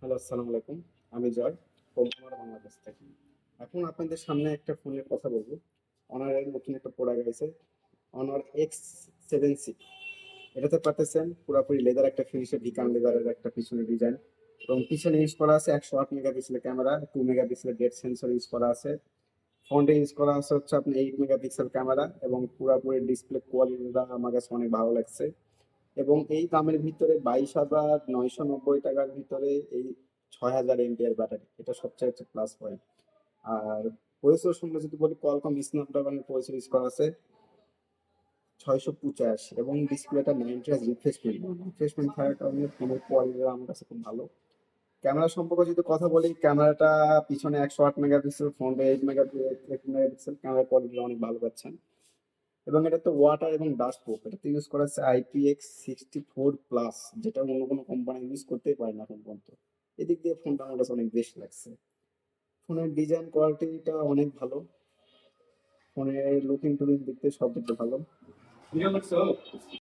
Hello, আসসালামু আলাইকুম। আমি জয়, কম্পিউটার বাংলাদেশ থেকে। এখন আপনাদের সামনে একটা ফোনের কথা বলবো। অনারের নতুন একটা প্রোডাক্ট আছে, অনার X7C। এটাতে পাচ্ছেন পুরোপুরি লেদার একটা ফিনিশে, ভিকান লেদারের একটা পিছনে ডিজাইন, এবং পিছনে ইউজ করা আছে 108 মেগাপিক্সেলের ক্যামেরা, 2 মেগাপিক্সেলের ডেড সেন্সর ইউজ করা আছে। ফ্রন্টে ইউজ করা আছে হচ্ছে আপনি 8 মেগাপিক্সেল ক্যামেরা, এবং পুরোপুরি ডিসপ্লে কোয়ালিটিটা আমার কাছে অনেক ভালো লাগছে। এবং এই দামের ভিতরে 22,990 টাকার ভিতরে এই 6,000 এমপিআর ব্যাটারি, এটা সবচেয়ে হচ্ছে প্লাস পয়েন্ট। আর প্রসেসর শুনলে যদি বলি, কোয়ালকম স্ন্যাপড্রাগনের প্রসেসর ইউজ করা আছে 685, এবং ডিসপ্লেটা 90 রিফ্রেশমেন্ট থাকার কারণে ফোনের কোয়ালিটি আমার কাছে খুব ভালো। ক্যামেরা সম্পর্কে যদি কথা বলি, ক্যামেরাটা পিছনে 108 মেগাপিক্সেল, ফ্রন্টে 8 মেগাপিক্সেল, ক্যামেরা কোয়ালিটি অনেক ভালো পাচ্ছেন। এবং এটা তো ওয়াটার এবং ডাস্ট প্রুফ, এটাতে ইউজ করা হচ্ছে IPX64+, যেটা অন্য কোনো কোম্পানি ইউজ করতেই পারে না এখন পর্যন্ত। এদিক দিয়ে ফোনটা আমার কাছে অনেক বেশি লাগছে। ফোনের ডিজাইন কোয়ালিটিটা অনেক ভালো, ফোনের লুকিং টুকিং দেখতে সব দিক দিয়ে ভালো।